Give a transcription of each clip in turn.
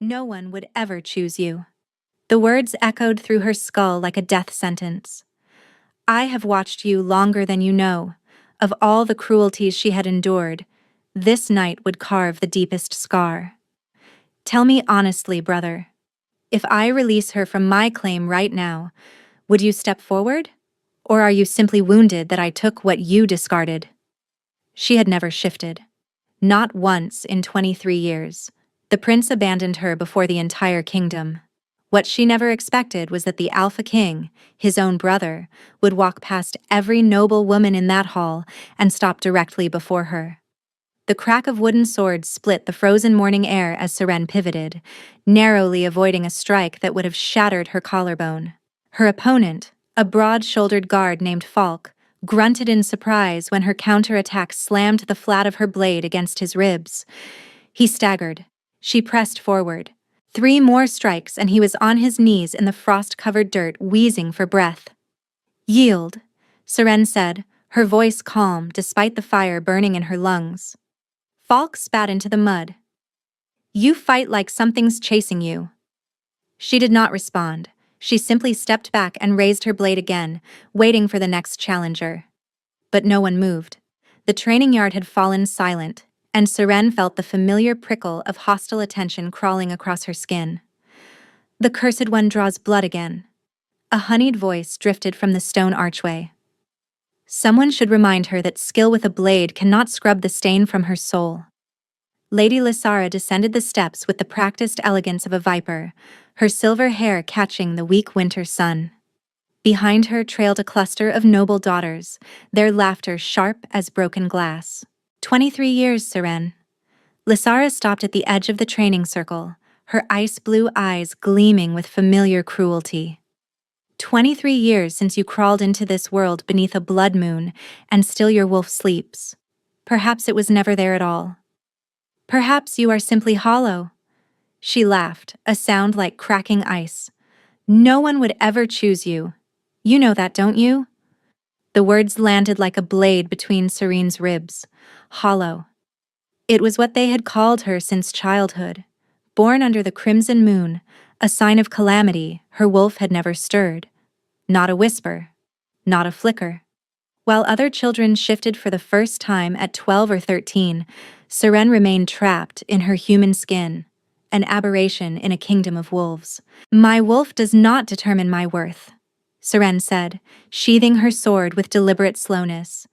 No one would ever choose you. The words echoed through her skull like a death sentence. I have watched you longer than you know. Of all the cruelties she had endured, this night would carve the deepest scar. Tell me honestly, brother, if I release her from my claim right now, would you step forward? Or are you simply wounded that I took what you discarded? She had never shifted. Not once in 23 years. The prince abandoned her before the entire kingdom. What she never expected was that the Alpha King, his own brother, would walk past every noble woman in that hall and stop directly before her. The crack of wooden swords split the frozen morning air as Seren pivoted, narrowly avoiding a strike that would have shattered her collarbone. Her opponent, a broad-shouldered guard named Falk, grunted in surprise when her counterattack slammed the flat of her blade against his ribs. He staggered. She pressed forward. 3 more strikes and he was on his knees in the frost-covered dirt, wheezing for breath. "Yield," Seren said, her voice calm despite the fire burning in her lungs. Falk spat into the mud. "You fight like something's chasing you." She did not respond. She simply stepped back and raised her blade again, waiting for the next challenger. But no one moved. The training yard had fallen silent, and Seren felt the familiar prickle of hostile attention crawling across her skin. "The Cursed One draws blood again." A honeyed voice drifted from the stone archway. Someone should remind her that skill with a blade cannot scrub the stain from her soul. Lady Lysara descended the steps with the practiced elegance of a viper, her silver hair catching the weak winter sun. Behind her trailed a cluster of noble daughters, their laughter sharp as broken glass. 23 years, Seren. Lysara stopped at the edge of the training circle, her ice-blue eyes gleaming with familiar cruelty. 23 years since you crawled into this world beneath a blood moon, and still your wolf sleeps. Perhaps it was never there at all. Perhaps you are simply hollow. She laughed, a sound like cracking ice. No one would ever choose you. You know that, don't you? The words landed like a blade between Serene's ribs. Hollow. It was what they had called her since childhood. Born under the crimson moon, a sign of calamity, her wolf had never stirred. Not a whisper. Not a flicker. While other children shifted for the first time at 12 or 13, Seren remained trapped in her human skin, an aberration in a kingdom of wolves. "My wolf does not determine my worth," Seren said, sheathing her sword with deliberate slowness,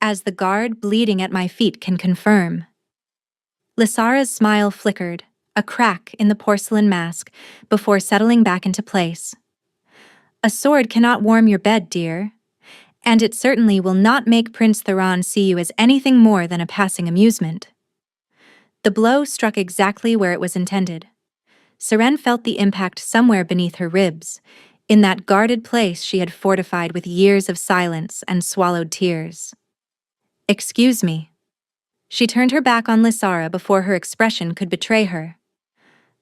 "as the guard bleeding at my feet can confirm." Lysara's smile flickered, a crack in the porcelain mask, before settling back into place. "A sword cannot warm your bed, dear. And it certainly will not make Prince Theron see you as anything more than a passing amusement." The blow struck exactly where it was intended. Seren felt the impact somewhere beneath her ribs, in that guarded place she had fortified with years of silence and swallowed tears. "Excuse me." She turned her back on Lysara before her expression could betray her.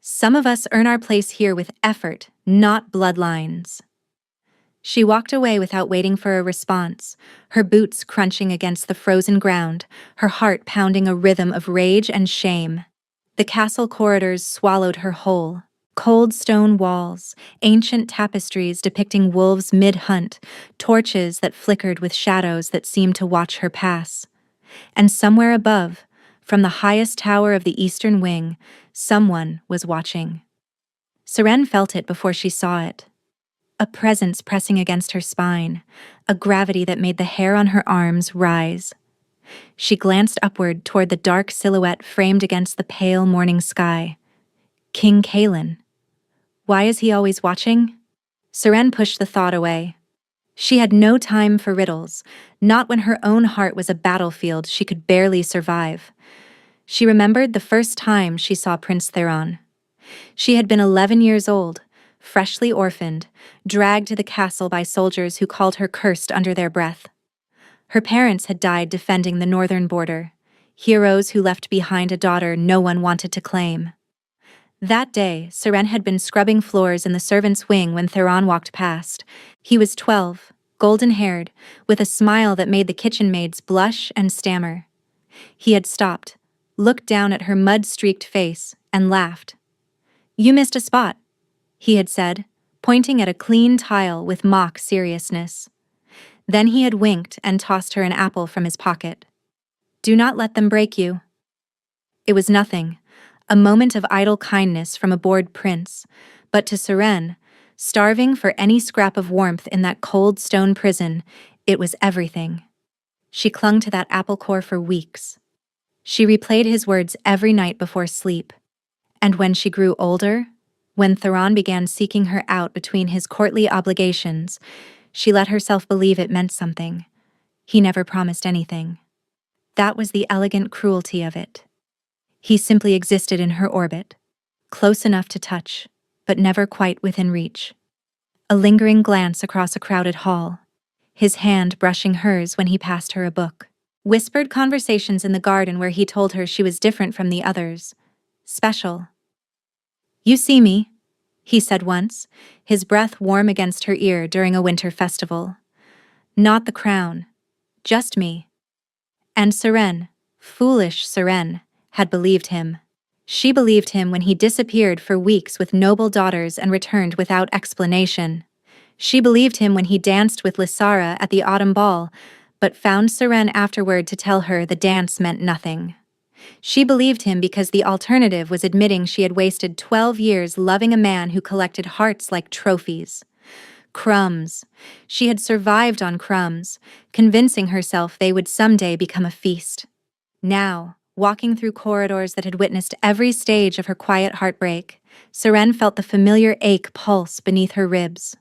"Some of us earn our place here with effort, not bloodlines." She walked away without waiting for a response, her boots crunching against the frozen ground, her heart pounding a rhythm of rage and shame. The castle corridors swallowed her whole. Cold stone walls, ancient tapestries depicting wolves mid-hunt, torches that flickered with shadows that seemed to watch her pass. And somewhere above, from the highest tower of the eastern wing, someone was watching. Seren felt it before she saw it. A presence pressing against her spine, a gravity that made the hair on her arms rise. She glanced upward toward the dark silhouette framed against the pale morning sky. King Kalen. Why is he always watching? Seren pushed the thought away. She had no time for riddles, not when her own heart was a battlefield she could barely survive. She remembered the first time she saw Prince Theron. She had been 11 years old, freshly orphaned, dragged to the castle by soldiers who called her cursed under their breath. Her parents had died defending the northern border, heroes who left behind a daughter no one wanted to claim. That day, Seren had been scrubbing floors in the servants' wing when Theron walked past. He was 12, golden-haired, with a smile that made the kitchen maids blush and stammer. He had stopped, looked down at her mud-streaked face, and laughed. You missed a spot, he had said, pointing at a clean tile with mock seriousness. Then he had winked and tossed her an apple from his pocket. Do not let them break you. It was nothing, a moment of idle kindness from a bored prince, but to Seren, starving for any scrap of warmth in that cold stone prison, it was everything. She clung to that apple core for weeks. She replayed his words every night before sleep. And when she grew older, when Theron began seeking her out between his courtly obligations, she let herself believe it meant something. He never promised anything. That was the elegant cruelty of it. He simply existed in her orbit, close enough to touch, but never quite within reach. A lingering glance across a crowded hall, his hand brushing hers when he passed her a book. Whispered conversations in the garden where he told her she was different from the others. Special. You see me, he said once, his breath warm against her ear during a winter festival. Not the crown, just me. And Seren, foolish Seren, had believed him. She believed him when he disappeared for weeks with noble daughters and returned without explanation. She believed him when he danced with Lysara at the autumn ball, but found Seren afterward to tell her the dance meant nothing. She believed him because the alternative was admitting she had wasted 12 years loving a man who collected hearts like trophies. Crumbs. She had survived on crumbs, convincing herself they would someday become a feast. Now, walking through corridors that had witnessed every stage of her quiet heartbreak, Seren felt the familiar ache pulse beneath her ribs.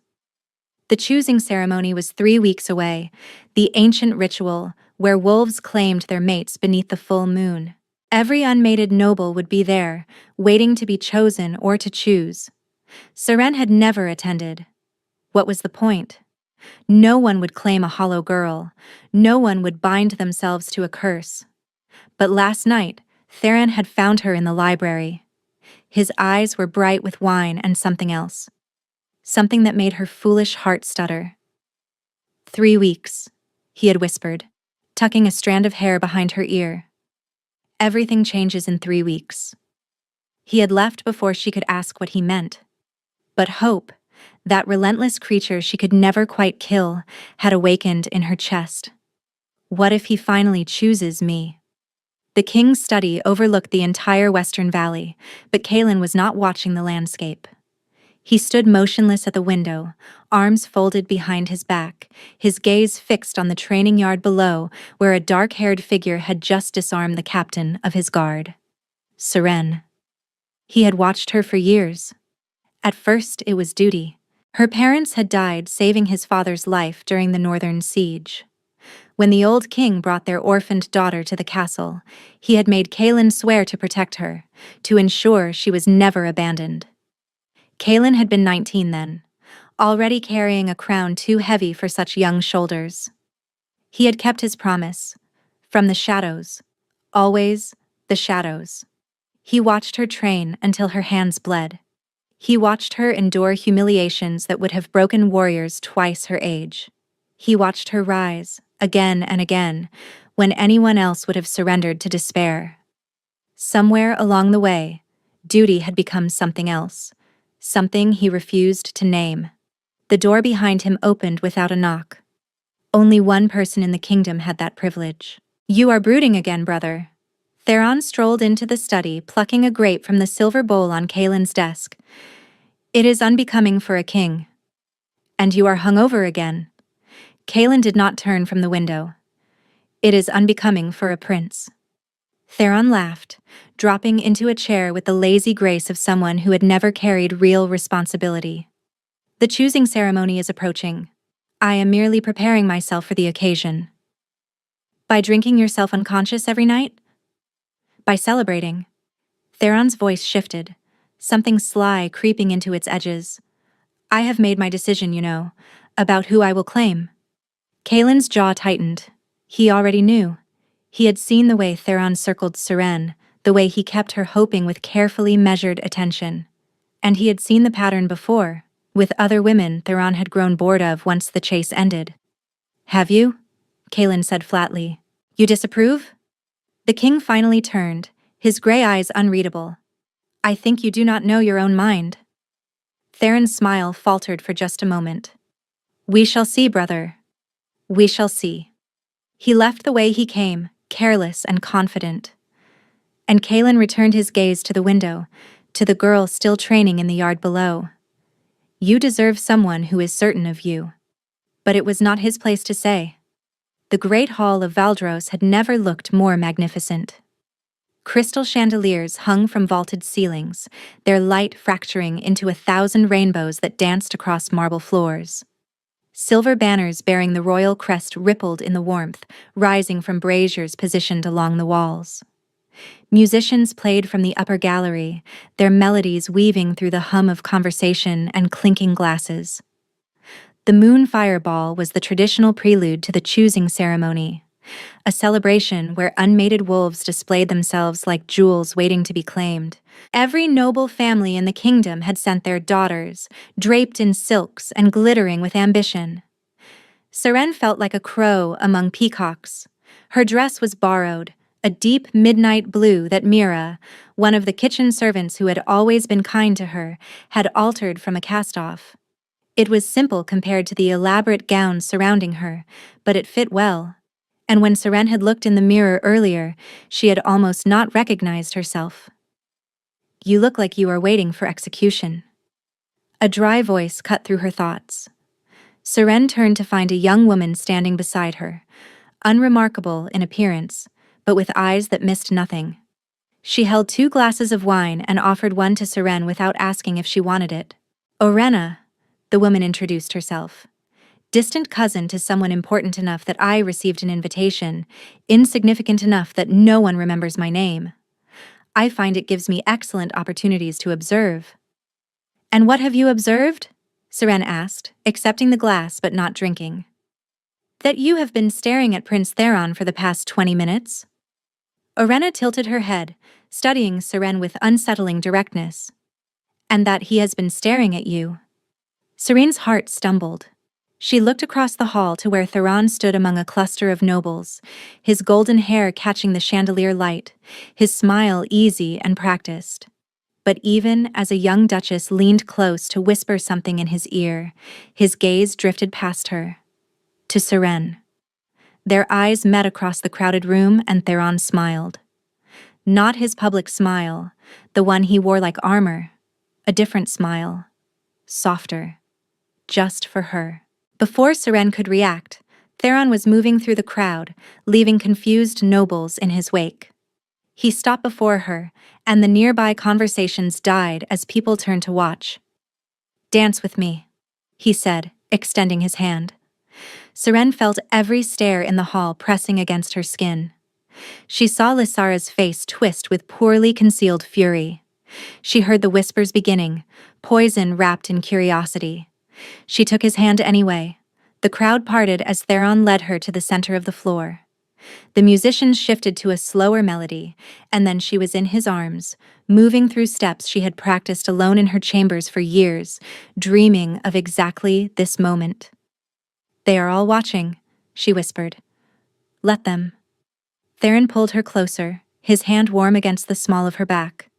The choosing ceremony was 3 weeks away, the ancient ritual where wolves claimed their mates beneath the full moon. Every unmated noble would be there, waiting to be chosen or to choose. Seren had never attended. What was the point? No one would claim a hollow girl. No one would bind themselves to a curse. But last night, Theron had found her in the library. His eyes were bright with wine and something else. Something that made her foolish heart stutter. 3 weeks, he had whispered, tucking a strand of hair behind her ear. Everything changes in 3 weeks. He had left before she could ask what he meant. But hope, that relentless creature she could never quite kill, had awakened in her chest. What if he finally chooses me? The king's study overlooked the entire Western Valley, but Kaelin was not watching the landscape. He stood motionless at the window, arms folded behind his back, his gaze fixed on the training yard below, where a dark-haired figure had just disarmed the captain of his guard. Seren. He had watched her for years. At first, it was duty. Her parents had died saving his father's life during the northern siege. When the old king brought their orphaned daughter to the castle, he had made Kaelin swear to protect her, to ensure she was never abandoned. Kaelin had been 19 then, already carrying a crown too heavy for such young shoulders. He had kept his promise. From the shadows. Always the shadows. He watched her train until her hands bled. He watched her endure humiliations that would have broken warriors twice her age. He watched her rise, again and again, when anyone else would have surrendered to despair. Somewhere along the way, duty had become something else. Something he refused to name. The door behind him opened without a knock. Only one person in the kingdom had that privilege. You are brooding again, brother. Theron strolled into the study, plucking a grape from the silver bowl on Kaelin's desk. It is unbecoming for a king. And you are hungover again. Kaelin did not turn from the window. It is unbecoming for a prince. Theron laughed, dropping into a chair with the lazy grace of someone who had never carried real responsibility. The choosing ceremony is approaching. I am merely preparing myself for the occasion. By drinking yourself unconscious every night? By celebrating. Theron's voice shifted, something sly creeping into its edges. I have made my decision, you know, about who I will claim. Kaelin's jaw tightened. He already knew. He had seen the way Theron circled Seren, the way he kept her hoping with carefully measured attention. And he had seen the pattern before, with other women Theron had grown bored of once the chase ended. Have you? Kaelin said flatly. You disapprove? The king finally turned, his gray eyes unreadable. I think you do not know your own mind. Theron's smile faltered for just a moment. We shall see, brother. We shall see. He left the way he came, careless and confident. And Kalen returned his gaze to the window, to the girl still training in the yard below. You deserve someone who is certain of you. But it was not his place to say. The great hall of Valdros had never looked more magnificent. Crystal chandeliers hung from vaulted ceilings, their light fracturing into 1,000 rainbows that danced across marble floors. Silver banners bearing the royal crest rippled in the warmth, rising from braziers positioned along the walls. Musicians played from the upper gallery, their melodies weaving through the hum of conversation and clinking glasses. The moon fireball was the traditional prelude to the choosing ceremony, a celebration where unmated wolves displayed themselves like jewels waiting to be claimed. Every noble family in the kingdom had sent their daughters, draped in silks and glittering with ambition. Seren felt like a crow among peacocks. Her dress was borrowed, a deep midnight blue that Mira, one of the kitchen servants who had always been kind to her, had altered from a cast-off. It was simple compared to the elaborate gowns surrounding her, but it fit well. And when Seren had looked in the mirror earlier, she had almost not recognized herself. You look like you are waiting for execution. A dry voice cut through her thoughts. Seren turned to find a young woman standing beside her, unremarkable in appearance, but with eyes that missed nothing. She held 2 glasses of wine and offered one to Seren without asking if she wanted it. Orena, the woman introduced herself. Distant cousin to someone important enough that I received an invitation, insignificant enough that no one remembers my name. I find it gives me excellent opportunities to observe. And what have you observed? Seren asked, accepting the glass but not drinking. That you have been staring at Prince Theron for the past 20 minutes? Orena tilted her head, studying Seren with unsettling directness. And that he has been staring at you. Serene's heart stumbled. She looked across the hall to where Theron stood among a cluster of nobles, his golden hair catching the chandelier light, his smile easy and practiced. But even as a young duchess leaned close to whisper something in his ear, his gaze drifted past her. To Seren. Their eyes met across the crowded room and Theron smiled. Not his public smile, the one he wore like armor. A different smile. Softer. Just for her. Before Seren could react, Theron was moving through the crowd, leaving confused nobles in his wake. He stopped before her, and the nearby conversations died as people turned to watch. Dance with me, he said, extending his hand. Seren felt every stare in the hall pressing against her skin. She saw Lysara's face twist with poorly concealed fury. She heard the whispers beginning, poison wrapped in curiosity. She took his hand anyway. The crowd parted as Theron led her to the center of the floor. The musicians shifted to a slower melody, and then she was in his arms, moving through steps she had practiced alone in her chambers for years, dreaming of exactly this moment. They are all watching, she whispered. Let them. Theron pulled her closer, his hand warm against the small of her back.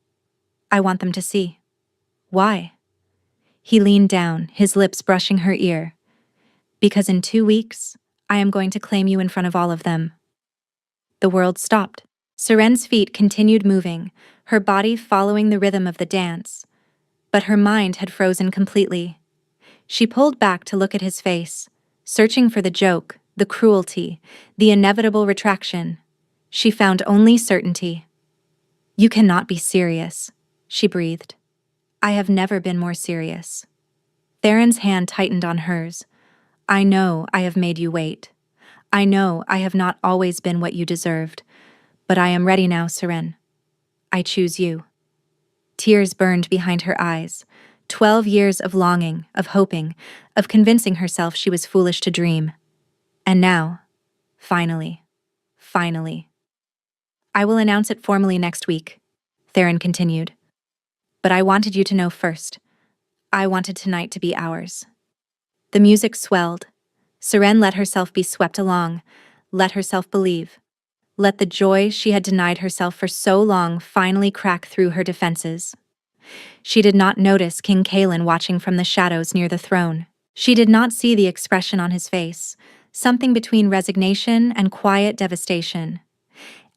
I want them to see. Why? He leaned down, his lips brushing her ear. Because in 2 weeks, I am going to claim you in front of all of them. The world stopped. Seren's feet continued moving, her body following the rhythm of the dance. But her mind had frozen completely. She pulled back to look at his face, searching for the joke, the cruelty, the inevitable retraction. She found only certainty. You cannot be serious, she breathed. I have never been more serious. Theron's hand tightened on hers. I know I have made you wait. I know I have not always been what you deserved. But I am ready now, Seren. I choose you. Tears burned behind her eyes. 12 years of longing, of hoping, of convincing herself she was foolish to dream. And now, finally. I will announce it formally next week, Theron continued. But I wanted you to know first. I wanted tonight to be ours. The music swelled. Seren let herself be swept along, let herself believe. Let the joy she had denied herself for so long finally crack through her defenses. She did not notice King Kalen watching from the shadows near the throne. She did not see the expression on his face, something between resignation and quiet devastation.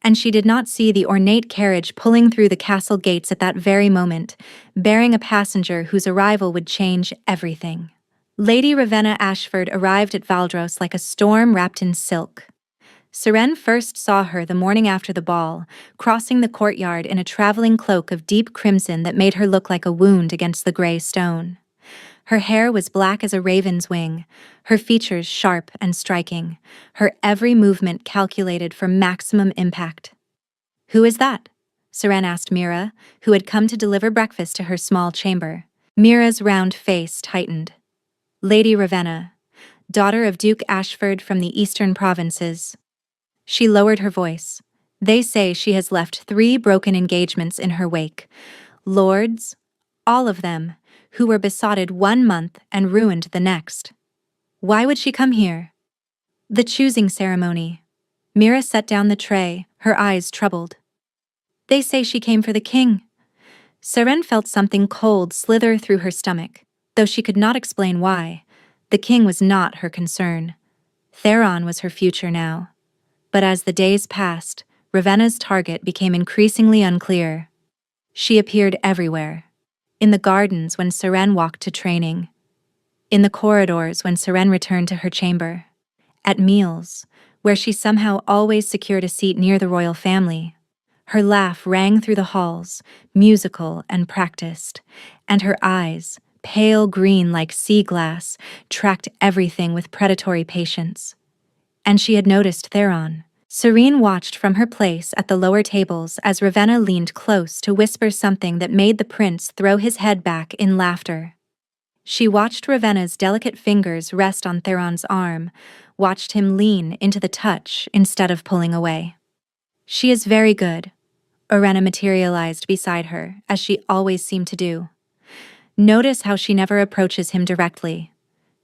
And she did not see the ornate carriage pulling through the castle gates at that very moment, bearing a passenger whose arrival would change everything. Lady Ravenna Ashford arrived at Valdros like a storm wrapped in silk. Seren first saw her the morning after the ball, crossing the courtyard in a traveling cloak of deep crimson that made her look like a wound against the gray stone. Her hair was black as a raven's wing, her features sharp and striking, her every movement calculated for maximum impact. "Who is that?" Seren asked Mira, who had come to deliver breakfast to her small chamber. Mira's round face tightened. "Lady Ravenna, daughter of Duke Ashford from the eastern provinces." She lowered her voice. "They say she has left 3 broken engagements in her wake. Lords, all of them, who were besotted 1 month and ruined the next. Why would she come here?" "The choosing ceremony." Mira set down the tray, her eyes troubled. "They say she came for the king." Seren felt something cold slither through her stomach, though she could not explain why. The king was not her concern. Theron was her future now. But as the days passed, Ravenna's target became increasingly unclear. She appeared everywhere. In the gardens when Seren walked to training. In the corridors when Seren returned to her chamber. At meals, where she somehow always secured a seat near the royal family. Her laugh rang through the halls, musical and practiced, and her eyes, pale green like sea glass, tracked everything with predatory patience. And she had noticed Theron. Serene watched from her place at the lower tables as Ravenna leaned close to whisper something that made the prince throw his head back in laughter. She watched Ravenna's delicate fingers rest on Theron's arm, watched him lean into the touch instead of pulling away. "She is very good," Orenna materialized beside her, as she always seemed to do. "Notice how she never approaches him directly.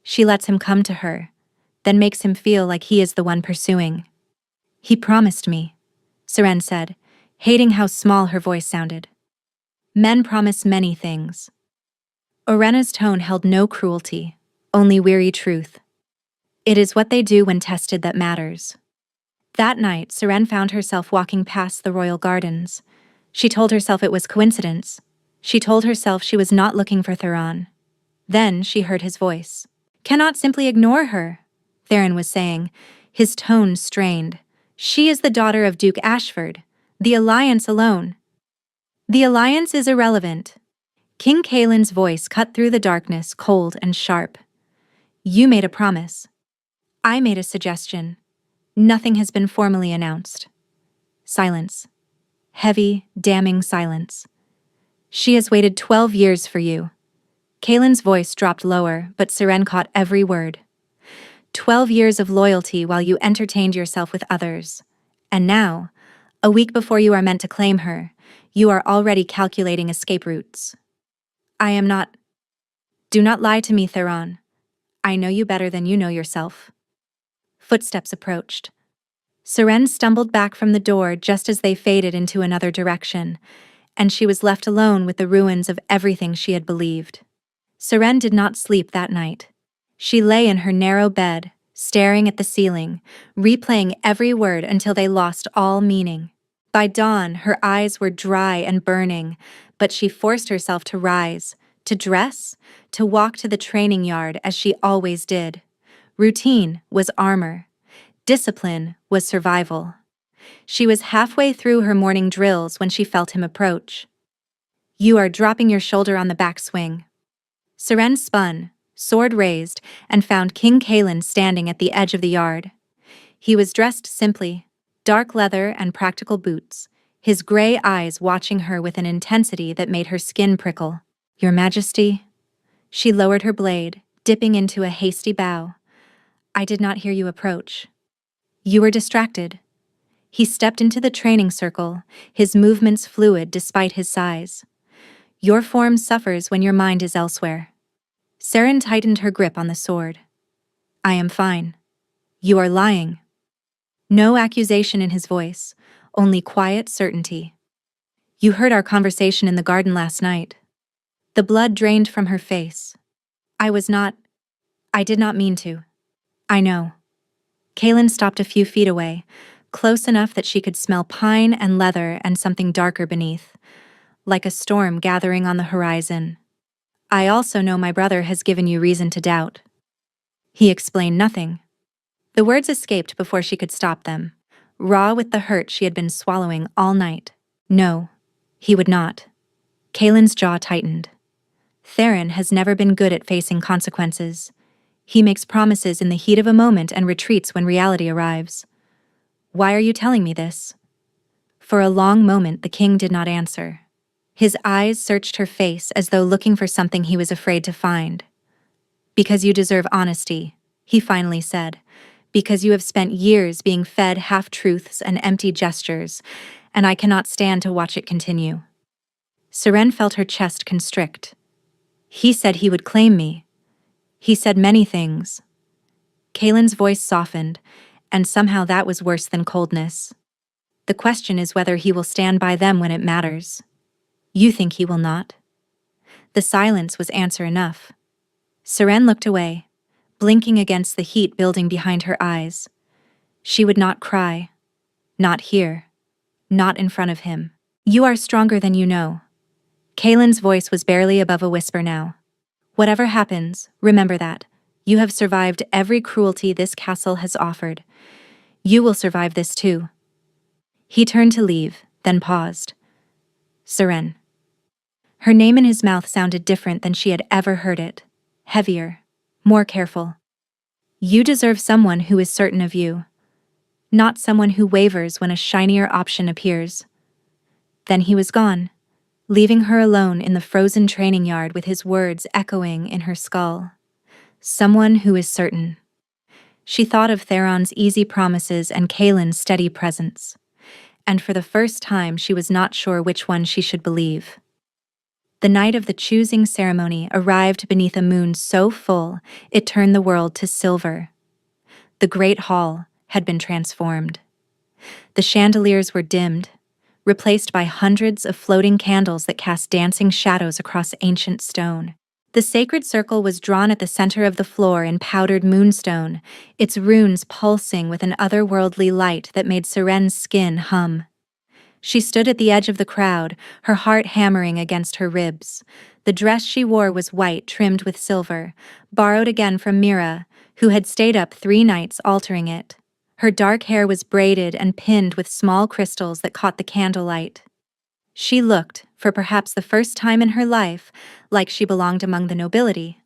She lets him come to her, then makes him feel like he is the one pursuing." "He promised me," Seren said, hating how small her voice sounded. "Men promise many things." Orenna's tone held no cruelty, only weary truth. "It is what they do when tested that matters." That night, Seren found herself walking past the royal gardens. She told herself it was coincidence. She told herself she was not looking for Theron. Then she heard his voice. "Cannot simply ignore her," Theron was saying, his tone strained. "She is the daughter of Duke Ashford. The alliance alone." "The alliance is irrelevant." King Kalen's voice cut through the darkness, cold and sharp. "You made a promise. I made a suggestion. Nothing has been formally announced." Silence. Heavy, damning silence. "She has waited 12 years for you." Kalen's voice dropped lower, but Seren caught every word. 12 years of loyalty while you entertained yourself with others. And now, a week before you are meant to claim her, you are already calculating escape routes. "I am not..." "Do not lie to me, Theron. I know you better than you know yourself." Footsteps approached. Seren stumbled back from the door just as they faded into another direction, and she was left alone with the ruins of everything she had believed. Seren did not sleep that night. She lay in her narrow bed, staring at the ceiling, replaying every word until they lost all meaning. By dawn, her eyes were dry and burning, but she forced herself to rise, to dress, to walk to the training yard as she always did. Routine was armor. Discipline was survival. She was halfway through her morning drills when she felt him approach. "You are dropping your shoulder on the backswing." Seren spun, sword raised, and found King Kalen standing at the edge of the yard. He was dressed simply, dark leather and practical boots, his gray eyes watching her with an intensity that made her skin prickle. "Your Majesty?" She lowered her blade, dipping into a hasty bow. "I did not hear you approach." "You were distracted." He stepped into the training circle, his movements fluid despite his size. "Your form suffers when your mind is elsewhere." Seren tightened her grip on the sword. "I am fine." "You are lying." No accusation in his voice, only quiet certainty. "You heard our conversation in the garden last night." The blood drained from her face. I did not mean to. I know. Kaylin stopped a few feet away, close enough that she could smell pine and leather and something darker beneath, like a storm gathering on the horizon. I also know my brother has given you reason to doubt. He explained nothing. The words escaped before she could stop them, raw with the hurt she had been swallowing all night. No, he would not. Kaylin's jaw tightened. Theron has never been good at facing consequences. He makes promises in the heat of a moment and retreats when reality arrives. Why are you telling me this? For a long moment the king did not answer. His eyes searched her face as though looking for something he was afraid to find. Because you deserve honesty, he finally said. Because you have spent years being fed half-truths and empty gestures, and I cannot stand to watch it continue. Seren felt her chest constrict. He said he would claim me. He said many things. Kaylin's voice softened, and somehow that was worse than coldness. The question is whether he will stand by them when it matters. You think he will not? The silence was answer enough. Seren looked away, blinking against the heat building behind her eyes. She would not cry. Not here. Not in front of him. You are stronger than you know. Kaylin's voice was barely above a whisper now. Whatever happens, remember that. You have survived every cruelty this castle has offered. You will survive this too. He turned to leave, then paused. Seren. Her name in his mouth sounded different than she had ever heard it. Heavier. More careful. You deserve someone who is certain of you. Not someone who wavers when a shinier option appears. Then he was gone, leaving her alone in the frozen training yard with his words echoing in her skull. Someone who is certain. She thought of Theron's easy promises and Kaylin's steady presence. And for the first time she was not sure which one she should believe. The night of the choosing ceremony arrived beneath a moon so full it turned the world to silver. The great hall had been transformed. The chandeliers were dimmed, replaced by hundreds of floating candles that cast dancing shadows across ancient stone. The sacred circle was drawn at the center of the floor in powdered moonstone, its runes pulsing with an otherworldly light that made Seren's skin hum. She stood at the edge of the crowd, her heart hammering against her ribs. The dress she wore was white, trimmed with silver, borrowed again from Mira, who had stayed up 3 nights altering it. Her dark hair was braided and pinned with small crystals that caught the candlelight. She looked, for perhaps the first time in her life, like she belonged among the nobility.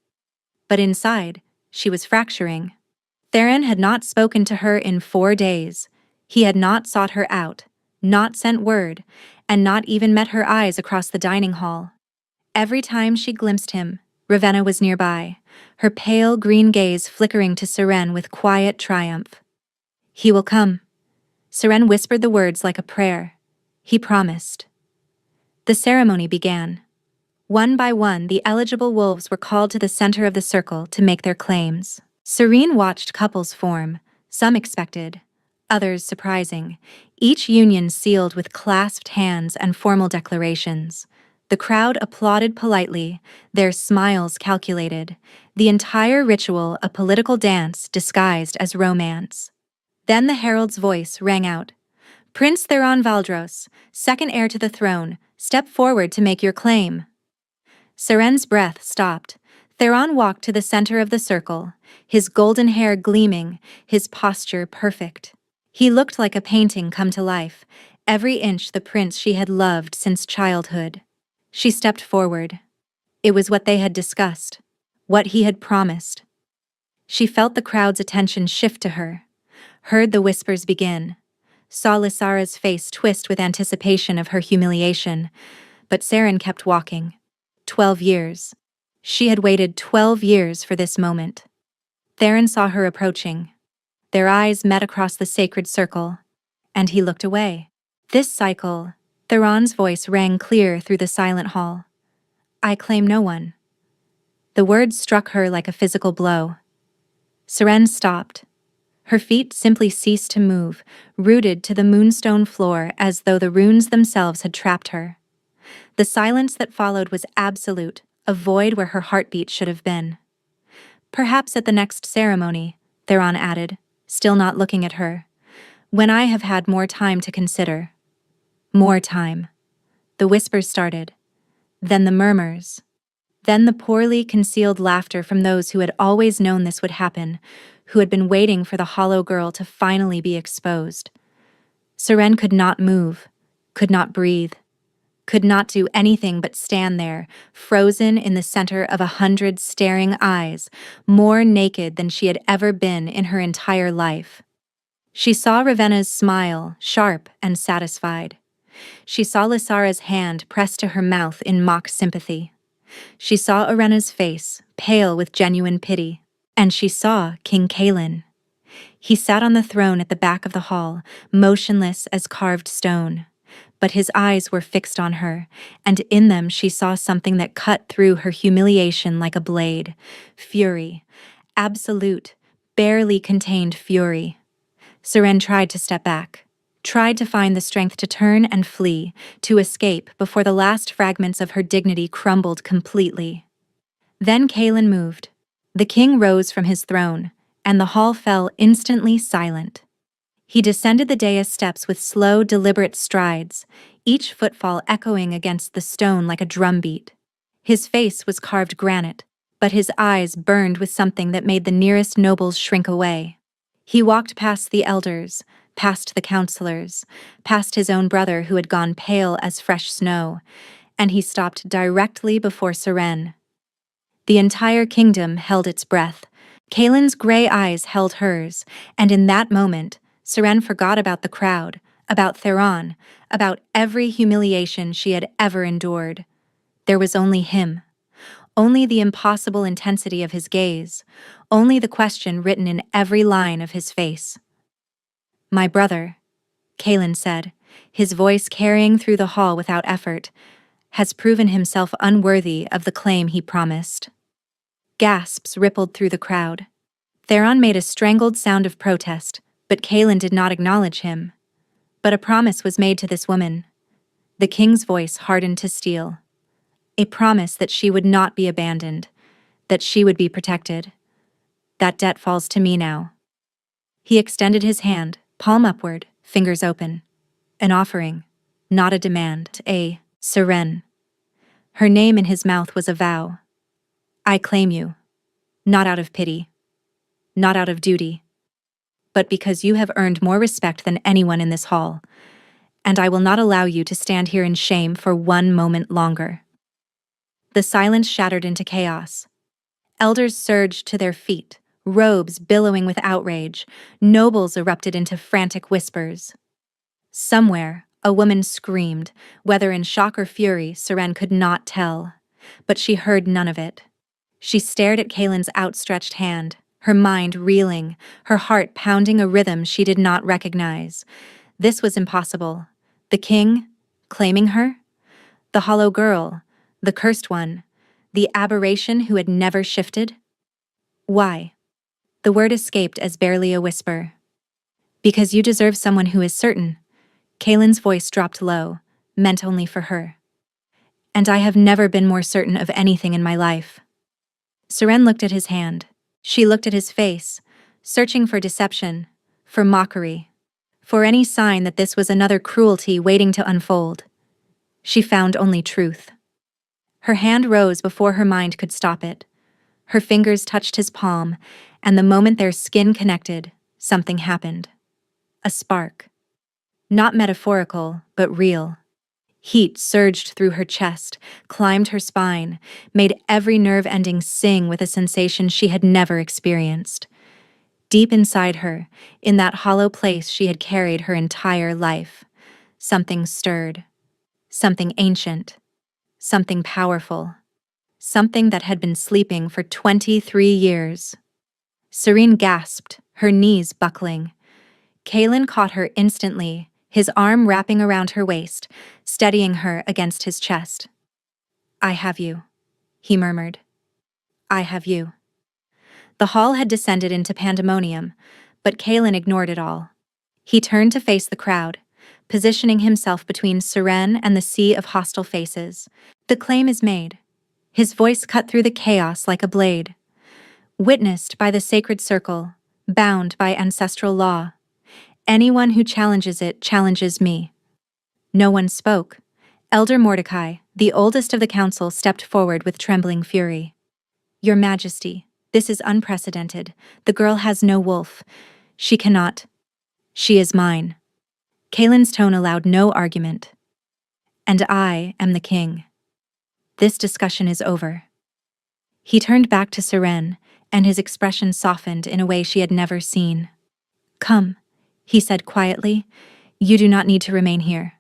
But inside, she was fracturing. Theron had not spoken to her in 4 days. He had not sought her out, not sent word, and not even met her eyes across the dining hall. Every time she glimpsed him, Ravenna was nearby, her pale green gaze flickering to Seren with quiet triumph. He will come. Seren whispered the words like a prayer. He promised. The ceremony began. One by one, the eligible wolves were called to the center of the circle to make their claims. Serene watched couples form, some expected, others surprising, each union sealed with clasped hands and formal declarations. The crowd applauded politely, their smiles calculated, the entire ritual a political dance disguised as romance. Then the herald's voice rang out. Prince Theron Valdros, second heir to the throne, step forward to make your claim. Seren's breath stopped. Theron walked to the center of the circle, his golden hair gleaming, his posture perfect. He looked like a painting come to life, every inch the prince she had loved since childhood. She stepped forward. It was what they had discussed, what he had promised. She felt the crowd's attention shift to her, heard the whispers begin, saw Lysara's face twist with anticipation of her humiliation, but Seren kept walking. 12 years. She had waited 12 years for this moment. Theron saw her approaching. Their eyes met across the sacred circle, and he looked away. This cycle, Theron's voice rang clear through the silent hall. I claim no one. The words struck her like a physical blow. Seren stopped. Her feet simply ceased to move, rooted to the moonstone floor as though the runes themselves had trapped her. The silence that followed was absolute, a void where her heartbeat should have been. Perhaps at the next ceremony, Theron added, still not looking at her. When I have had more time to consider. More time. The whispers started. Then the murmurs. Then the poorly concealed laughter from those who had always known this would happen, who had been waiting for the hollow girl to finally be exposed. Seren could not move, could not breathe, could not do anything but stand there, frozen in the center of 100 staring eyes, more naked than she had ever been in her entire life. She saw Ravenna's smile, sharp and satisfied. She saw Lysara's hand pressed to her mouth in mock sympathy. She saw Irena's face, pale with genuine pity. And she saw King Kaelin. He sat on the throne at the back of the hall, motionless as carved stone. But his eyes were fixed on her, and in them she saw something that cut through her humiliation like a blade. Fury. Absolute, barely contained fury. Seren tried to step back, tried to find the strength to turn and flee, to escape before the last fragments of her dignity crumbled completely. Then Kaelin moved. The king rose from his throne, and the hall fell instantly silent. He descended the dais steps with slow, deliberate strides, each footfall echoing against the stone like a drumbeat. His face was carved granite, but his eyes burned with something that made the nearest nobles shrink away. He walked past the elders, past the counselors, past his own brother who had gone pale as fresh snow, and he stopped directly before Seren. The entire kingdom held its breath. Kaelin's gray eyes held hers, and in that moment, Seren forgot about the crowd, about Theron, about every humiliation she had ever endured. There was only him. Only the impossible intensity of his gaze. Only the question written in every line of his face. "My brother," Kaelin said, his voice carrying through the hall without effort, "has proven himself unworthy of the claim he promised." Gasps rippled through the crowd. Theron made a strangled sound of protest, but Kaelin did not acknowledge him. But a promise was made to this woman. The king's voice hardened to steel. A promise that she would not be abandoned, that she would be protected. "That debt falls to me now." He extended his hand, palm upward, fingers open. An offering, not a demand, a Seren. Her name in his mouth was a vow. "I claim you, not out of pity, not out of duty, but because you have earned more respect than anyone in this hall, and I will not allow you to stand here in shame for one moment longer." The silence shattered into chaos. Elders surged to their feet, robes billowing with outrage, nobles erupted into frantic whispers. Somewhere, a woman screamed, whether in shock or fury, Seren could not tell, but she heard none of it. She stared at Kaelin's outstretched hand, her mind reeling, her heart pounding a rhythm she did not recognize. This was impossible. The king, claiming her? The hollow girl, the cursed one, the aberration who had never shifted? Why? The word escaped as barely a whisper. "Because you deserve someone who is certain." Kaelin's voice dropped low, meant only for her. "And I have never been more certain of anything in my life." Seren looked at his hand. She looked at his face, searching for deception, for mockery, for any sign that this was another cruelty waiting to unfold. She found only truth. Her hand rose before her mind could stop it. Her fingers touched his palm, and the moment their skin connected, something happened. A spark. Not metaphorical, but real. Heat surged through her chest, climbed her spine, made every nerve ending sing with a sensation she had never experienced. Deep inside her, in that hollow place she had carried her entire life, something stirred. Something ancient. Something powerful. Something that had been sleeping for 23 years. Serene gasped, her knees buckling. Kaelin caught her instantly, his arm wrapping around her waist, steadying her against his chest. "I have you," he murmured. "I have you." The hall had descended into pandemonium, but Kaelin ignored it all. He turned to face the crowd, positioning himself between Seren and the sea of hostile faces. "The claim is made." His voice cut through the chaos like a blade. Witnessed by the sacred circle, bound by ancestral law. Anyone who challenges it challenges me. No one spoke. Elder Mordecai, the oldest of the council, stepped forward with trembling fury. Your Majesty, this is unprecedented. The girl has no wolf. She cannot. She is mine. Kaelin's tone allowed no argument. And I am the king. This discussion is over. He turned back to Seren, and his expression softened in a way she had never seen. Come, he said quietly. You do not need to remain here.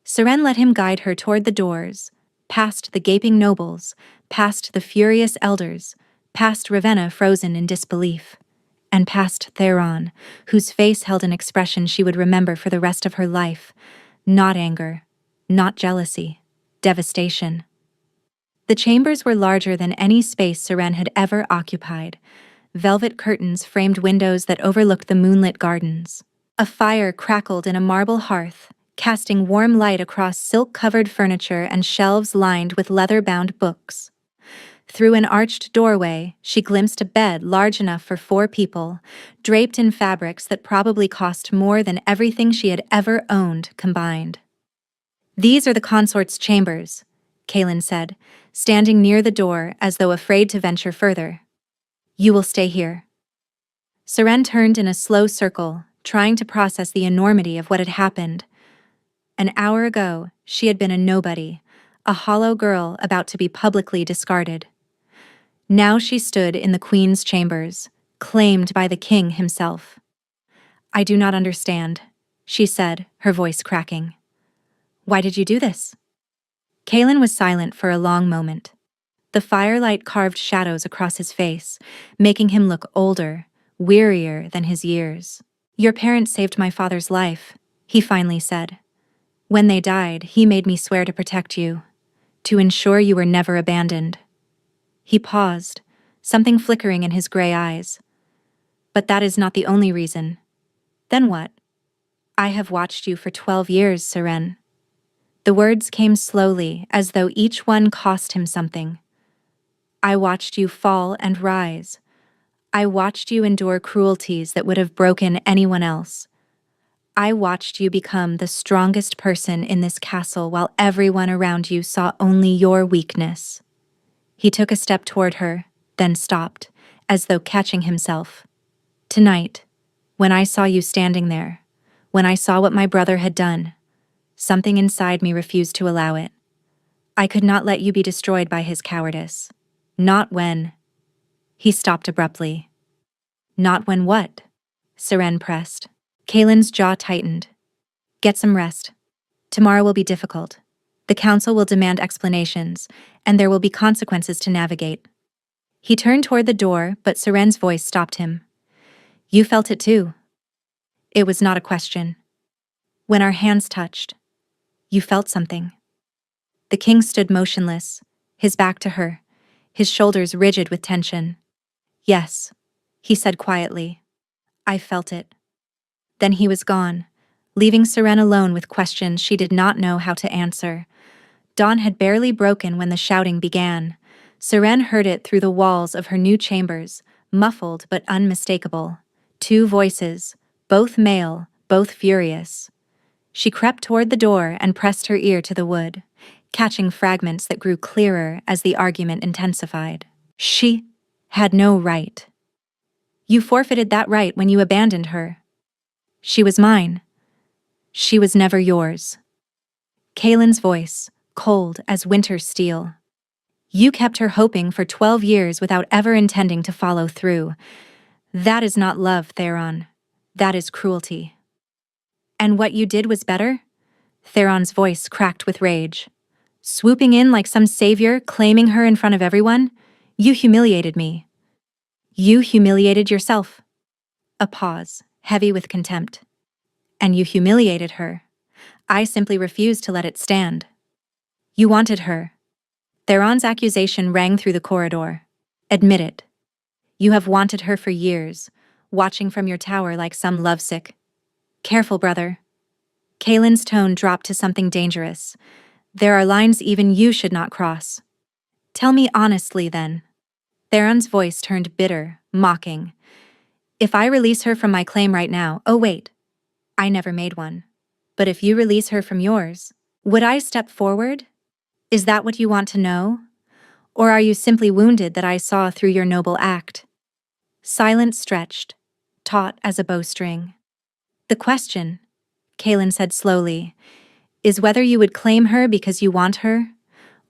Seren let him guide her toward the doors, past the gaping nobles, past the furious elders, past Ravenna frozen in disbelief, and past Theron, whose face held an expression she would remember for the rest of her life. Not anger, not jealousy, devastation. The chambers were larger than any space Seren had ever occupied. Velvet curtains framed windows that overlooked the moonlit gardens. A fire crackled in a marble hearth, casting warm light across silk-covered furniture and shelves lined with leather-bound books. Through an arched doorway, she glimpsed a bed large enough for 4 people, draped in fabrics that probably cost more than everything she had ever owned combined. These are the consort's chambers, Kaelin said, standing near the door as though afraid to venture further. You will stay here. Seren turned in a slow circle, trying to process the enormity of what had happened. An hour ago, she had been a nobody, a hollow girl about to be publicly discarded. Now she stood in the Queen's chambers, claimed by the king himself. I do not understand, she said, her voice cracking. Why did you do this? Kaelin was silent for a long moment. The firelight carved shadows across his face, making him look older, wearier than his years. Your parents saved my father's life, he finally said. When they died, he made me swear to protect you, to ensure you were never abandoned. He paused, something flickering in his gray eyes. But that is not the only reason. Then what? I have watched you for 12 years, Seren. The words came slowly, as though each one cost him something. I watched you fall and rise. I watched you endure cruelties that would have broken anyone else. I watched you become the strongest person in this castle while everyone around you saw only your weakness. He took a step toward her, then stopped, as though catching himself. Tonight, when I saw you standing there, when I saw what my brother had done, something inside me refused to allow it. I could not let you be destroyed by his cowardice. Not when... He stopped abruptly. Not when what? Seren pressed. Kaelin's jaw tightened. Get some rest. Tomorrow will be difficult. The council will demand explanations, and there will be consequences to navigate. He turned toward the door, but Seren's voice stopped him. You felt it too. It was not a question. When our hands touched, you felt something. The king stood motionless, his back to her, his shoulders rigid with tension. Yes, he said quietly. I felt it. Then he was gone, leaving Seren alone with questions she did not know how to answer. Dawn had barely broken when the shouting began. Seren heard it through the walls of her new chambers, muffled but unmistakable. 2 voices, both male, both furious. She crept toward the door and pressed her ear to the wood, catching fragments that grew clearer as the argument intensified. She had no right. You forfeited that right when you abandoned her. She was mine. She was never yours. Kaelin's voice, cold as winter steel. You kept her hoping for 12 years without ever intending to follow through. That is not love, Theron. That is cruelty. And what you did was better? Theron's voice cracked with rage. Swooping in like some savior, claiming her in front of everyone? You humiliated me. You humiliated yourself. A pause, heavy with contempt. And you humiliated her. I simply refused to let it stand. You wanted her. Theron's accusation rang through the corridor. Admit it. You have wanted her for years, watching from your tower like some lovesick. Careful, brother. Kaelin's tone dropped to something dangerous. There are lines even you should not cross. Tell me honestly, then. Theron's voice turned bitter, mocking. If I release her from my claim right now— oh wait, I never made one. But if you release her from yours, would I step forward? Is that what you want to know? Or are you simply wounded that I saw through your noble act? Silence stretched, taut as a bowstring. The question, Kaelin said slowly, is whether you would claim her because you want her,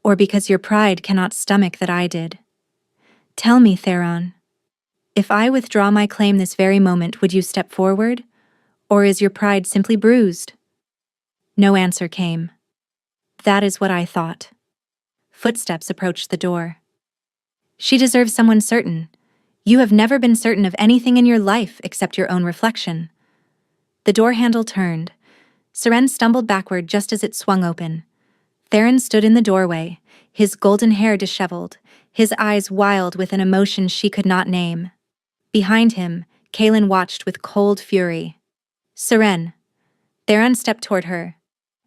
or because your pride cannot stomach that I did. Tell me, Theron, if I withdraw my claim this very moment, would you step forward? Or is your pride simply bruised? No answer came. That is what I thought. Footsteps approached the door. She deserves someone certain. You have never been certain of anything in your life except your own reflection. The door handle turned. Seren stumbled backward just as it swung open. Theron stood in the doorway, his golden hair disheveled, his eyes wild with an emotion she could not name. Behind him, Kaelin watched with cold fury. Seren. Theron stepped toward her.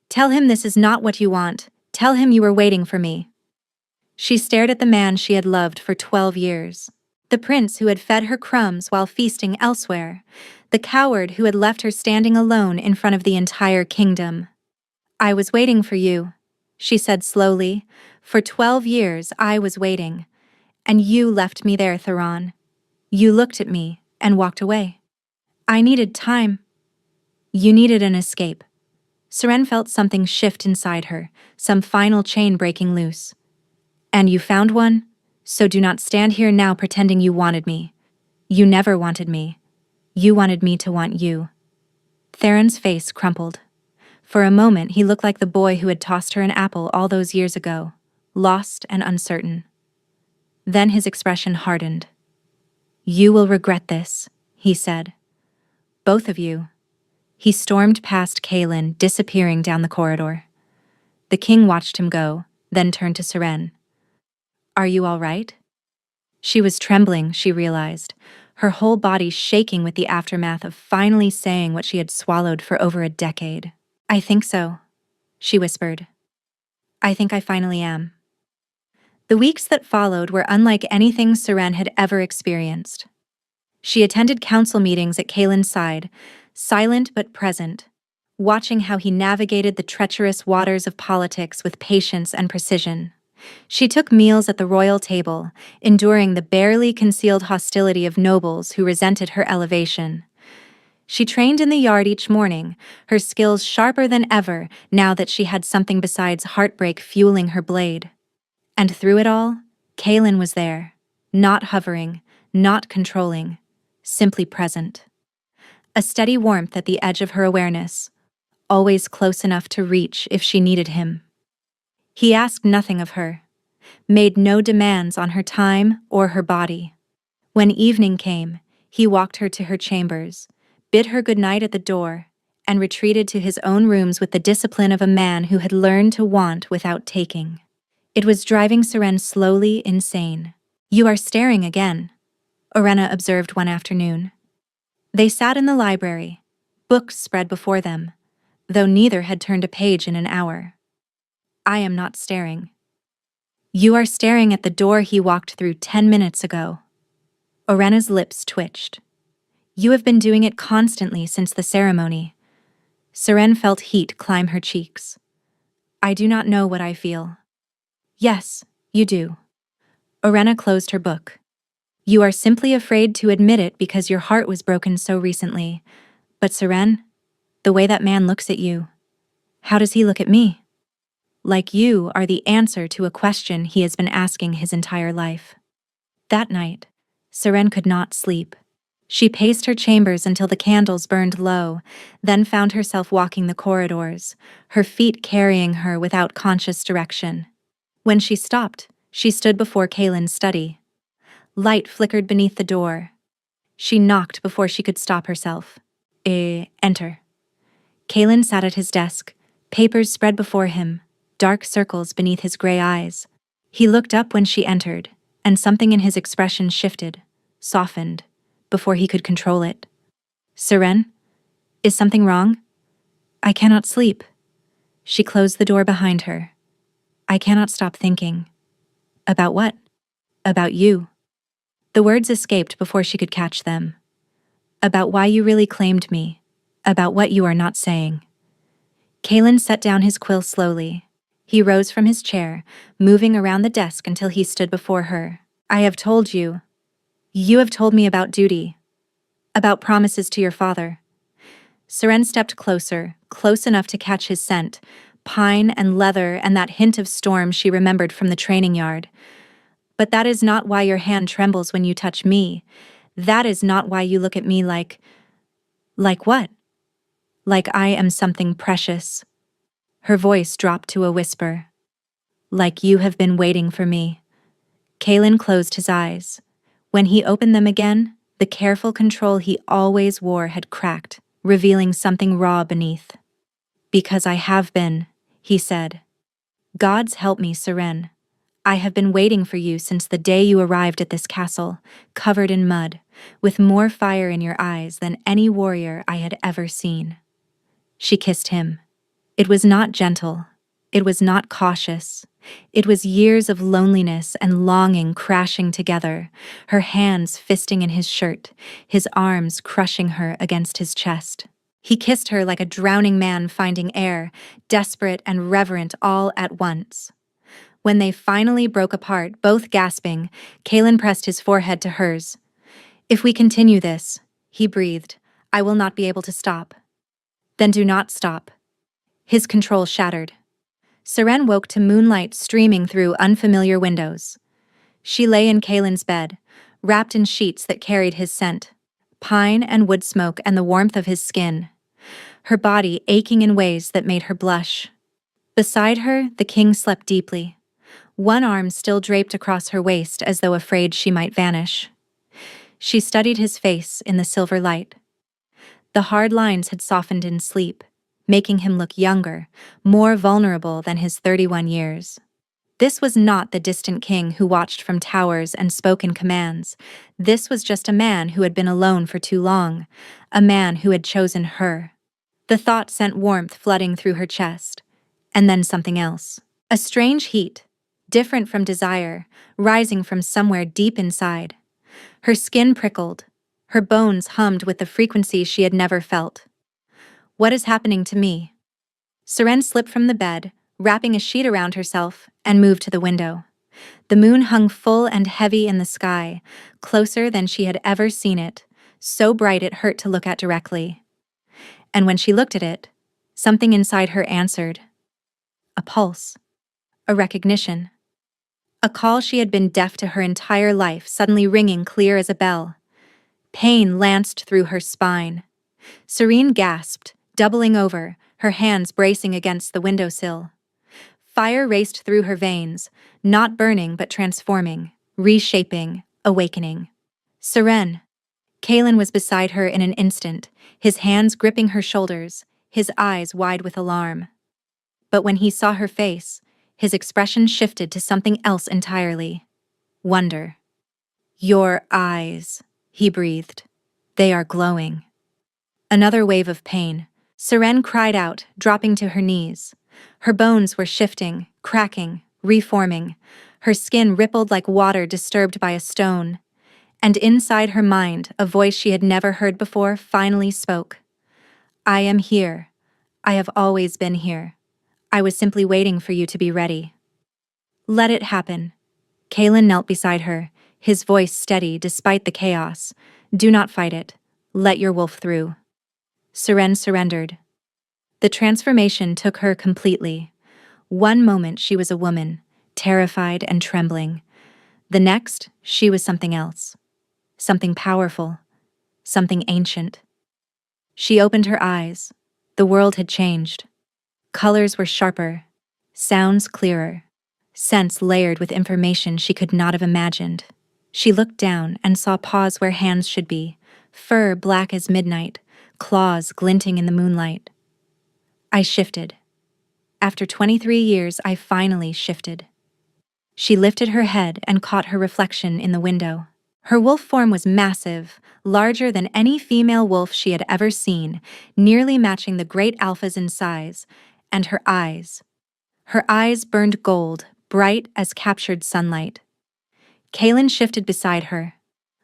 Tell him this is not what you want. Tell him you were waiting for me. She stared at the man she had loved for 12 years. The prince who had fed her crumbs while feasting elsewhere. The coward who had left her standing alone in front of the entire kingdom. I was waiting for you, she said slowly. For 12 years I was waiting. And you left me there, Theron. You looked at me and walked away. I needed time. You needed an escape. Seren felt something shift inside her, some final chain breaking loose. And you found one? So do not stand here now pretending you wanted me. You never wanted me. You wanted me to want you. Theron's face crumpled. For a moment he looked like the boy who had tossed her an apple all those years ago, lost and uncertain. Then his expression hardened. You will regret this, he said. Both of you. He stormed past Kaelin, disappearing down the corridor. The king watched him go, then turned to Seren. Are you all right? She was trembling, she realized, her whole body shaking with the aftermath of finally saying what she had swallowed for over a decade. I think so, she whispered. I think I finally am. The weeks that followed were unlike anything Seren had ever experienced. She attended council meetings at Kaelin's side, silent but present, watching how he navigated the treacherous waters of politics with patience and precision. She took meals at the royal table, enduring the barely concealed hostility of nobles who resented her elevation. She trained in the yard each morning, her skills sharper than ever now that she had something besides heartbreak fueling her blade. And through it all, Kaelin was there, not hovering, not controlling, simply present. A steady warmth at the edge of her awareness, always close enough to reach if she needed him. He asked nothing of her, made no demands on her time or her body. When evening came, he walked her to her chambers, bid her good night at the door, and retreated to his own rooms with the discipline of a man who had learned to want without taking. It was driving Seren slowly insane. You are staring again, Orenna observed one afternoon. They sat in the library, books spread before them, though neither had turned a page in an hour. I am not staring. You are staring at the door he walked through 10 minutes ago. Orenna's lips twitched. You have been doing it constantly since the ceremony. Seren felt heat climb her cheeks. I do not know what I feel. Yes, you do. Orenna closed her book. You are simply afraid to admit it because your heart was broken so recently. But Seren, the way that man looks at you, how does he look at me? Like you are the answer to a question he has been asking his entire life. That night, Seren could not sleep. She paced her chambers until the candles burned low, then found herself walking the corridors, her feet carrying her without conscious direction. When she stopped, she stood before Kaelin's study. Light flickered beneath the door. She knocked before she could stop herself. Enter. Kaelin sat at his desk, papers spread before him, dark circles beneath his gray eyes. He looked up when she entered, and something in his expression shifted, softened, before he could control it. Seren, is something wrong? I cannot sleep. She closed the door behind her. I cannot stop thinking. About what? About you. The words escaped before she could catch them. About why you really claimed me. About what you are not saying. Kalen set down his quill slowly. He rose from his chair, moving around the desk until he stood before her. I have told you. You have told me about duty. About promises to your father. Seren stepped closer, close enough to catch his scent, pine and leather and that hint of storm she remembered from the training yard. But that is not why your hand trembles when you touch me. That is not why you look at me like... Like what? Like I am something precious. Her voice dropped to a whisper. Like you have been waiting for me. Kalen closed his eyes. When he opened them again, the careful control he always wore had cracked, revealing something raw beneath. Because I have been, he said. Gods help me, Seren. I have been waiting for you since the day you arrived at this castle, covered in mud, with more fire in your eyes than any warrior I had ever seen. She kissed him. It was not gentle. It was not cautious. It was years of loneliness and longing crashing together, her hands fisting in his shirt, his arms crushing her against his chest. He kissed her like a drowning man finding air, desperate and reverent all at once. When they finally broke apart, both gasping, Kalen pressed his forehead to hers. If we continue this, he breathed, I will not be able to stop. Then do not stop. His control shattered. Seren woke to moonlight streaming through unfamiliar windows. She lay in Kalen's bed, wrapped in sheets that carried his scent, pine and wood smoke and the warmth of his skin, her body aching in ways that made her blush. Beside her, the king slept deeply, one arm still draped across her waist as though afraid she might vanish. She studied his face in the silver light. The hard lines had softened in sleep, making him look younger, more vulnerable than his 31 years. This was not the distant king who watched from towers and spoke in commands. This was just a man who had been alone for too long, a man who had chosen her. The thought sent warmth flooding through her chest. And then something else. A strange heat, different from desire, rising from somewhere deep inside. Her skin prickled. Her bones hummed with the frequency she had never felt. What is happening to me? Seren slipped from the bed, wrapping a sheet around herself, and moved to the window. The moon hung full and heavy in the sky, closer than she had ever seen it, so bright it hurt to look at directly. And when she looked at it, something inside her answered. A pulse. A recognition. A call she had been deaf to her entire life suddenly ringing clear as a bell. Pain lanced through her spine. Serene gasped, doubling over, her hands bracing against the windowsill. Fire raced through her veins, not burning but transforming, reshaping, awakening. Seren. Kalen was beside her in an instant, his hands gripping her shoulders, his eyes wide with alarm. But when he saw her face, his expression shifted to something else entirely. Wonder. Your eyes, he breathed. They are glowing. Another wave of pain. Seren cried out, dropping to her knees. Her bones were shifting, cracking, reforming. Her skin rippled like water disturbed by a stone. And inside her mind, a voice she had never heard before finally spoke. I am here. I have always been here. I was simply waiting for you to be ready. Let it happen. Kalen knelt beside her, his voice steady despite the chaos. Do not fight it. Let your wolf through. Seren surrendered. The transformation took her completely. One moment she was a woman, terrified and trembling. The next, she was something else. Something powerful. Something ancient. She opened her eyes. The world had changed. Colors were sharper. Sounds clearer. Scents layered with information she could not have imagined. She looked down and saw paws where hands should be, fur black as midnight, claws glinting in the moonlight. I shifted. After 23 years, I finally shifted. She lifted her head and caught her reflection in the window. Her wolf form was massive, larger than any female wolf she had ever seen, nearly matching the great alphas in size, and her eyes. Her eyes burned gold, bright as captured sunlight. Kaelin shifted beside her.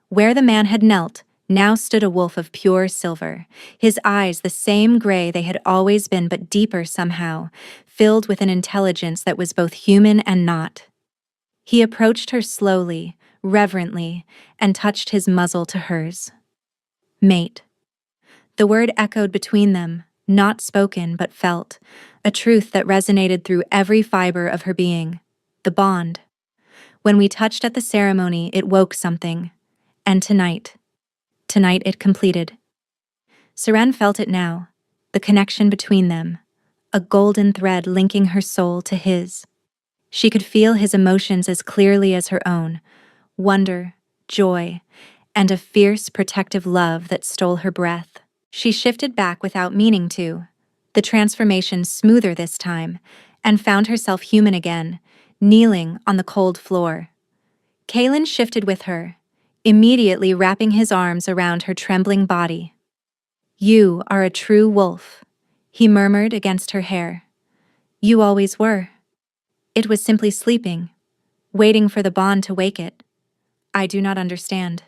Where the man had knelt, now stood a wolf of pure silver, his eyes the same gray they had always been but deeper somehow, filled with an intelligence that was both human and not. He approached her slowly, reverently, and touched his muzzle to hers. Mate. The word echoed between them, not spoken but felt, a truth that resonated through every fiber of her being. The bond. When we touched at the ceremony, it woke something. And tonight it completed. Seren felt it now, the connection between them, a golden thread linking her soul to his. She could feel his emotions as clearly as her own, wonder, joy, and a fierce, protective love that stole her breath. She shifted back without meaning to, the transformation smoother this time, and found herself human again, kneeling on the cold floor. Kaelin shifted with her, immediately wrapping his arms around her trembling body. "You are a true wolf," he murmured against her hair. "You always were. It was simply sleeping, waiting for the bond to wake it. I do not understand."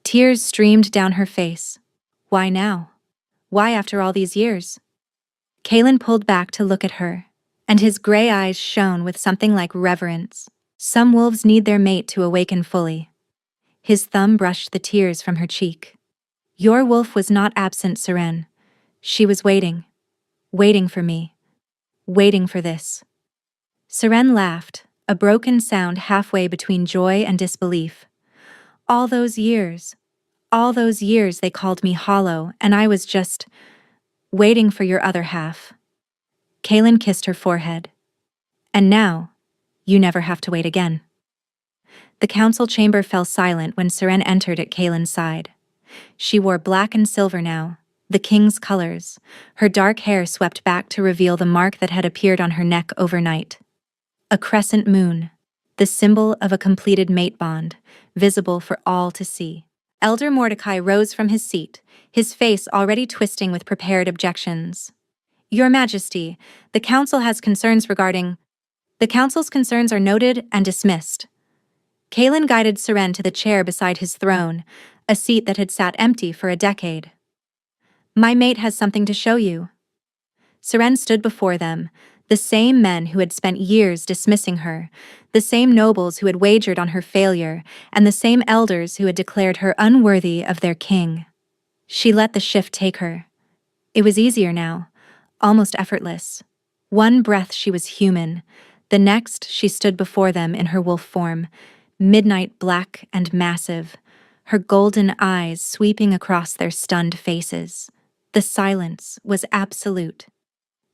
Tears streamed down her face. Why now? Why after all these years? Kaelin pulled back to look at her, and his gray eyes shone with something like reverence. Some wolves need their mate to awaken fully. His thumb brushed the tears from her cheek. "Your wolf was not absent, Seren. She was waiting. Waiting for me. Waiting for this." Seren laughed, a broken sound halfway between joy and disbelief. All those years they called me hollow, and I was just waiting for your other half. Kaelin kissed her forehead. "And now, you never have to wait again." The council chamber fell silent when Seren entered at Kaelin's side. She wore black and silver now, the king's colors, her dark hair swept back to reveal the mark that had appeared on her neck overnight. A crescent moon, the symbol of a completed mate bond, visible for all to see. Elder Mordecai rose from his seat, his face already twisting with prepared objections. "Your Majesty, the council has concerns regarding..." "The council's concerns are noted and dismissed." Kaelin guided Seren to the chair beside his throne, a seat that had sat empty for a decade. "My mate has something to show you." Seren stood before them, the same men who had spent years dismissing her, the same nobles who had wagered on her failure, and the same elders who had declared her unworthy of their king. She let the shift take her. It was easier now, almost effortless. One breath she was human, the next she stood before them in her wolf form, midnight black and massive, her golden eyes sweeping across their stunned faces. The silence was absolute.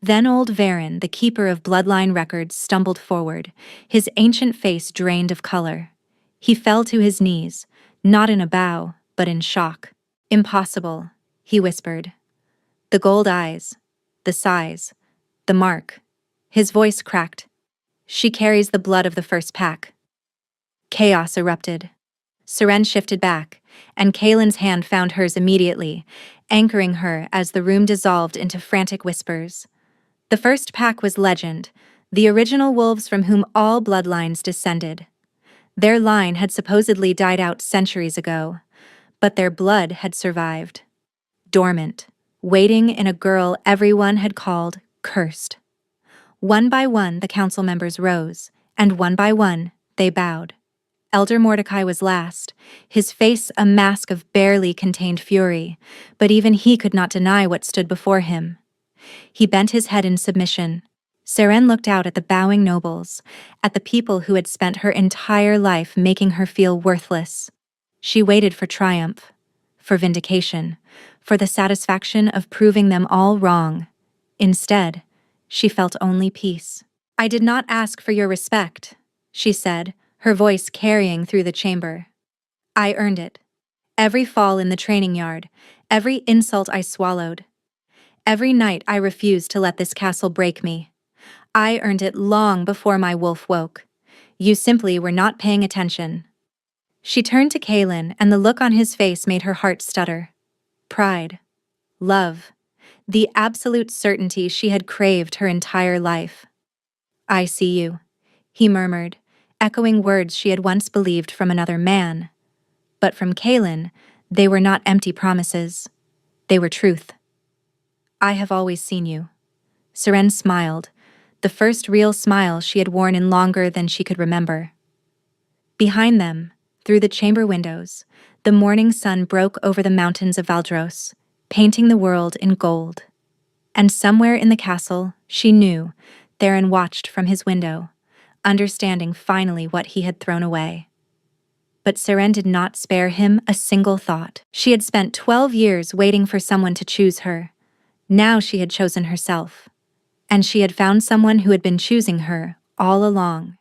Then old Varen, the keeper of bloodline records, stumbled forward, his ancient face drained of color. He fell to his knees, not in a bow, but in shock. "Impossible," he whispered. "The gold eyes, the size, the mark." His voice cracked. "She carries the blood of the first pack." Chaos erupted. Seren shifted back, and Kaelin's hand found hers immediately, anchoring her as the room dissolved into frantic whispers. The first pack was legend, the original wolves from whom all bloodlines descended. Their line had supposedly died out centuries ago, but their blood had survived. Dormant, waiting in a girl everyone had called cursed. One by one, the council members rose, and one by one, they bowed. Elder Mordecai was last, his face a mask of barely contained fury, but even he could not deny what stood before him. He bent his head in submission. Seren looked out at the bowing nobles, at the people who had spent her entire life making her feel worthless. She waited for triumph, for vindication, for the satisfaction of proving them all wrong. Instead, she felt only peace. "I did not ask for your respect," she said, her voice carrying through the chamber. "I earned it. Every fall in the training yard, every insult I swallowed, every night I refused to let this castle break me. I earned it long before my wolf woke. You simply were not paying attention." She turned to Kaelin, and the look on his face made her heart stutter. Pride. Love. The absolute certainty she had craved her entire life. "I see you," he murmured, echoing words she had once believed from another man. But from Kaelin, they were not empty promises. They were truth. I have always seen you. Seren smiled, the first real smile she had worn in longer than she could remember. Behind them, through the chamber windows, the morning sun broke over the mountains of Valdros, painting the world in gold. And somewhere in the castle, she knew, Theron watched from his window, understanding finally what he had thrown away. But Seren did not spare him a single thought. She had spent 12 years waiting for someone to choose her. Now she had chosen herself. And she had found someone who had been choosing her all along.